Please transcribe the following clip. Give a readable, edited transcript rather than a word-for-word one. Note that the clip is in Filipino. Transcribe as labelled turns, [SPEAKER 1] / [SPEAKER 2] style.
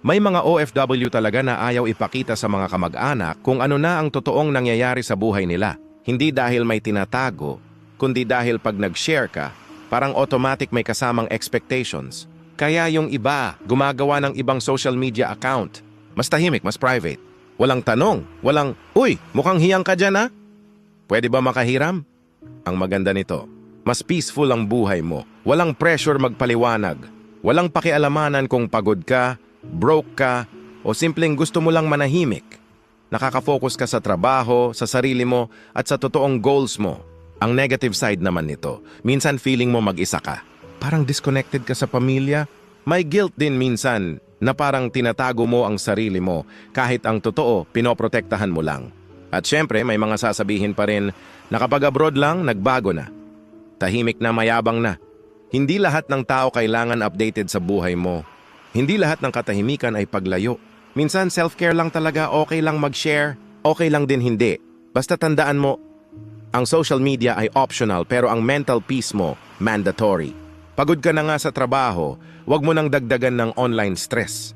[SPEAKER 1] May mga OFW talaga na ayaw ipakita sa mga kamag-anak kung ano na ang totoong nangyayari sa buhay nila. Hindi dahil may tinatago, kundi dahil pag nag-share ka, parang automatic may kasamang expectations. Kaya yung iba, gumagawa ng ibang social media account. Mas tahimik, mas private. Walang tanong, walang, "Uy, mukhang hiyang ka dyan ha? Pwede ba makahiram?" Ang maganda nito, mas peaceful ang buhay mo. Walang pressure magpaliwanag. Walang pakialamanan kung pagod ka, broke ka, o simpleng gusto mo lang manahimik. Nakaka-focus ka sa trabaho, sa sarili mo, at sa totoong goals mo. Ang negative side naman nito, minsan feeling mo mag-isa ka. Parang disconnected ka sa pamilya. May guilt din minsan na parang tinatago mo ang sarili mo kahit ang totoo, pinoprotektahan mo lang. At syempre, may mga sasabihin pa rin na kapag abroad lang, nagbago na. Tahimik na, mayabang na. Hindi lahat ng tao kailangan updated sa buhay mo. Hindi lahat ng katahimikan ay paglayo. Minsan self-care lang talaga, okay lang mag-share, okay lang din hindi. Basta tandaan mo, ang social media ay optional pero ang mental peace mo, mandatory. Pagod ka na nga sa trabaho, huwag mo nang dagdagan ng online stress.